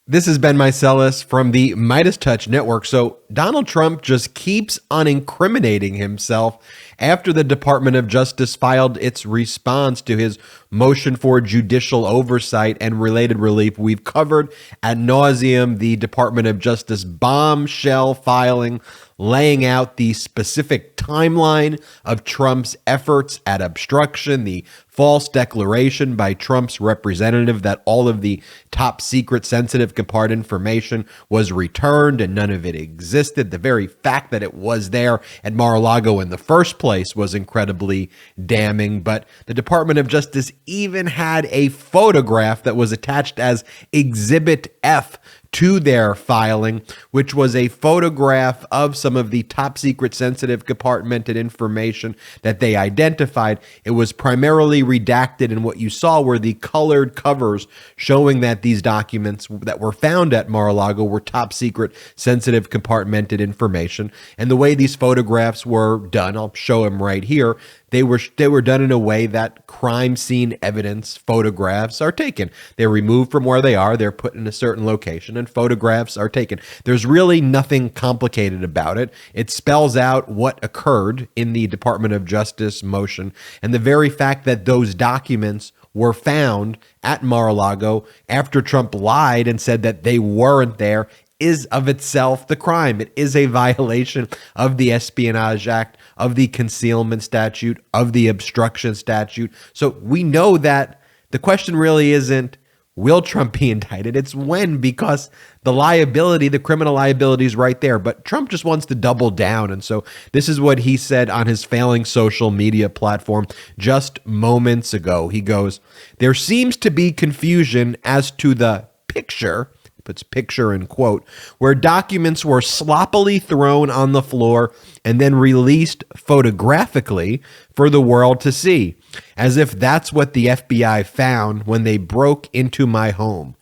This is Ben Meiselas from the MeidasTouch network. So Donald Trump just keeps on incriminating himself after the Department of Justice filed its response to his motion for judicial oversight and related relief. We've covered ad nauseum the Department of Justice bombshell filing, laying out the specific timeline of Trump's efforts at obstruction, the false declaration by Trump's representative that all of the top secret sensitive compartment information was returned and none of it existed. The very fact that it was there at Mar-A-Lago in the first place was incredibly damning. But the Department of Justice even had a photograph that was attached as Exhibit F to their filing, which was a photograph of some of the top secret sensitive compartmented information that they identified. It was primarily redacted, and what you saw were the colored covers showing that these documents that were found at Mar-a-Lago were top secret sensitive compartmented information. And the way these photographs were done, I'll show them right here, they were done in a way that crime scene evidence photographs are taken. They're removed from where they are, they're put in a certain location, and photographs are taken. There's really nothing complicated about it. It spells out what occurred in the Department of Justice motion, and the very fact that those documents were found at Mar-a-Lago after Trump lied and said that they weren't there is of itself the crime. It is a violation of the Espionage Act, of the concealment statute, of the obstruction statute. So we know that the question really isn't, will Trump be indicted? It's when, because the liability, the criminal liability is right there. But Trump just wants to double down. And so this is what he said on his failing social media platform just moments ago. He goes, "There seems to be confusion as to the picture," puts picture in quote, "where documents were sloppily thrown on the floor and then released photographically for the world to see, as if that's what the FBI found when they broke into my home.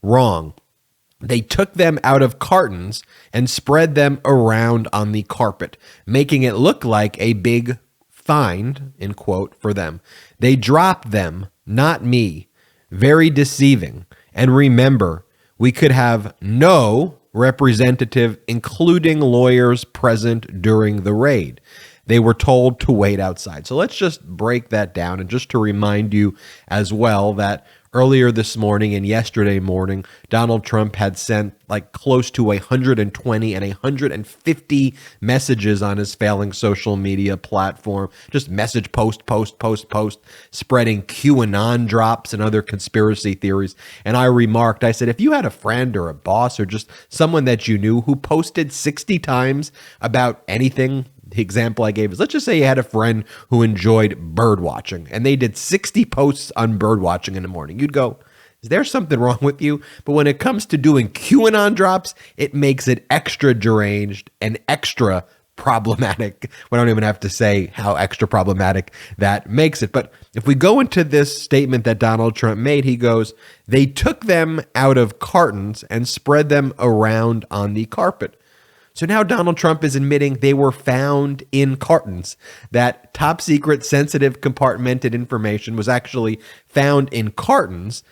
Wrong. They took them out of cartons and spread them around on the carpet, making it look like a big find," in quote, for them. "They dropped them, not me. Very deceiving. And remember, we could have no representative, including lawyers, present during the raid. They were told to wait outside." So let's just break that down. And just to remind you as well that earlier this morning and yesterday morning, Donald Trump had sent like close to 120 and 150 messages on his failing social media platform. Just message, post, spreading QAnon drops and other conspiracy theories. And I remarked, I said, if you had a friend or a boss or just someone that you knew who posted 60 times about anything, the example I gave is, let's just say you had a friend who enjoyed bird watching and they did 60 posts on bird watching in the morning. You'd go, is there something wrong with you? But when it comes to doing QAnon drops, it makes it extra deranged and extra problematic. We don't even have to say how extra problematic that makes it. But if we go into this statement that Donald Trump made, he goes, "They took them out of cartons and spread them around on the carpet." So now Donald Trump is admitting they were found in cartons, that top secret sensitive compartmented information was actually found in cartons,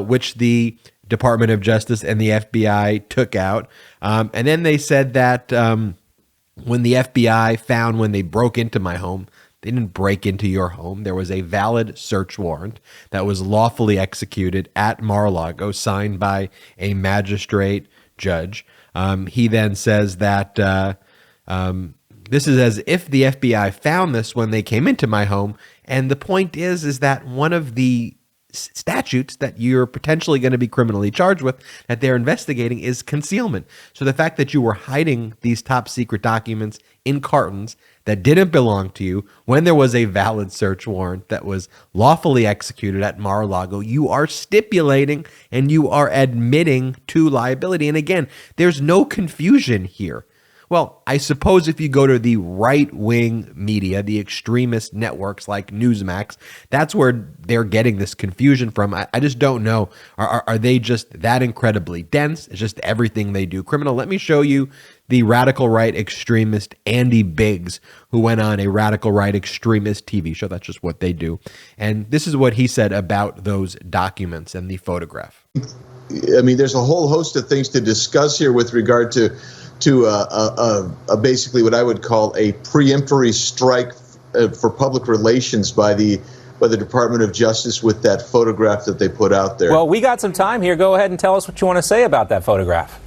which the Department of Justice and the FBI took out. And then they said that when the FBI found when they broke into my home, they didn't break into your home. There was a valid search warrant that was lawfully executed at Mar-a-Lago, signed by a magistrate judge. He then says that this is as if the FBI found this when they came into my home. And the point is that one of the statutes that you're potentially going to be criminally charged with that they're investigating is concealment. So the fact that you were hiding these top secret documents in cartons that didn't belong to you when there was a valid search warrant that was lawfully executed at Mar-a-Lago, you are stipulating and you are admitting to liability. And again, there's no confusion here. Well, I suppose if you go to the right-wing media, the extremist networks like Newsmax, that's where they're getting this confusion from. I just don't know. Are they just that incredibly dense? It's just everything they do criminal. Let me show you the radical right extremist Andy Biggs, who went on a radical right extremist TV show. That's just what they do. And this is what he said about those documents and the photograph. I mean, there's a whole host of things to discuss here with regard to basically what I would call a preemptory strike for public relations by the Department of Justice with that photograph that they put out there. Well, we got some time here. Go ahead and tell us what you want to say about that photograph.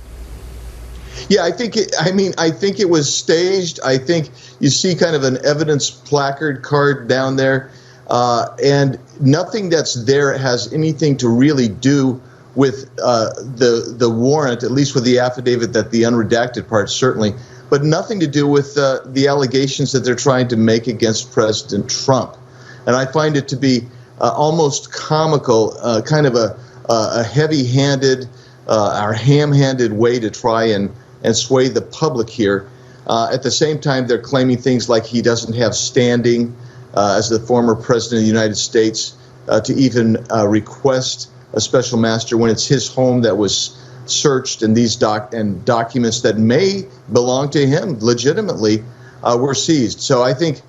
Yeah, I think it was staged. I think you see kind of an evidence placard card down there, and nothing that's there has anything to really do with the warrant, at least with the affidavit, that the unredacted part certainly, but nothing to do with the allegations that they're trying to make against President Trump. And I find it to be almost comical, kind of a heavy-handed or ham-handed way to try and sway the public here. At the same time, they're claiming things like he doesn't have standing as the former president of the United States to even request a special master when it's his home that was searched, and these documents that may belong to him legitimately were seized. So I think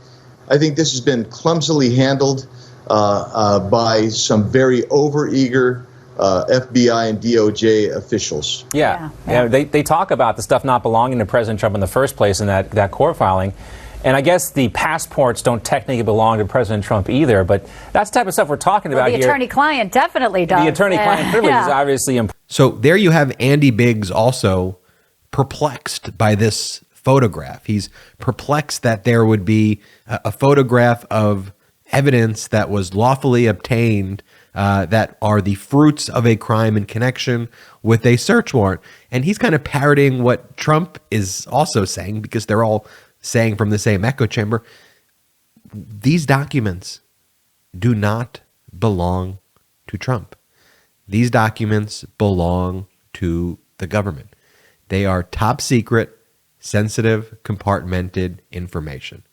this has been clumsily handled by some very overeager FBI and DOJ officials. Yeah. They talk about the stuff not belonging to President Trump in the first place in that court filing. And I guess the passports don't technically belong to President Trump either, but that's the type of stuff we're talking about here. The attorney-client definitely does. The attorney-client privilege is obviously important. So there you have Andy Biggs also perplexed by this photograph. He's perplexed that there would be a photograph of evidence that was lawfully obtained that are the fruits of a crime in connection with a search warrant. And he's kind of parroting what Trump is also saying, because they're all saying from the same echo chamber. These documents do not belong to Trump. These documents belong to the government. They are top secret, sensitive, compartmented information.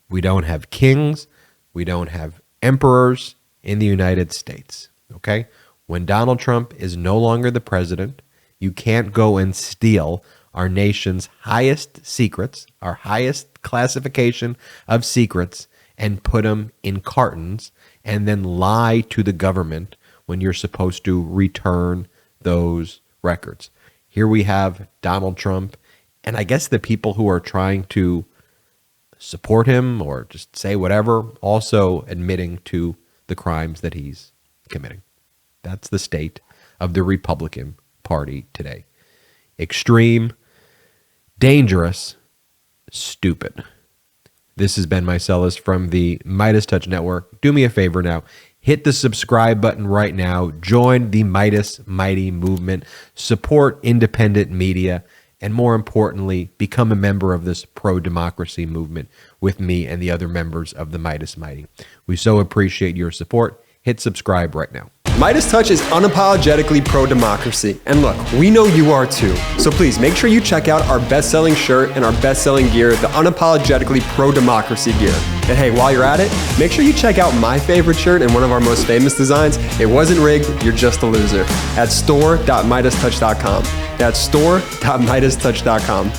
We don't have kings. We don't have emperors in the United States. Okay? When Donald Trump is no longer the president, you can't go and steal our nation's highest secrets, our highest classification of secrets, and put them in cartons and then lie to the government when you're supposed to return those records. Here we have Donald Trump, and I guess the people who are trying to support him or just say whatever, also admitting to the crimes that he's committing. That's the state of the Republican Party today. Extreme, dangerous, stupid. This has Ben Meiselas from the MeidasTouch Network. Do me a favor now. Hit the subscribe button right now. Join the Meidas Mighty movement. Support independent media. And more importantly, become a member of this pro-democracy movement with me and the other members of the Meidas Mighty. We so appreciate your support. Hit subscribe right now. MeidasTouch is unapologetically pro-democracy. And look, we know you are too. So please make sure you check out our best-selling shirt and our best-selling gear, the unapologetically pro-democracy gear. And hey, while you're at it, make sure you check out my favorite shirt and one of our most famous designs. It wasn't rigged, you're just a loser. At store.meidastouch.com. That's store.meidastouch.com.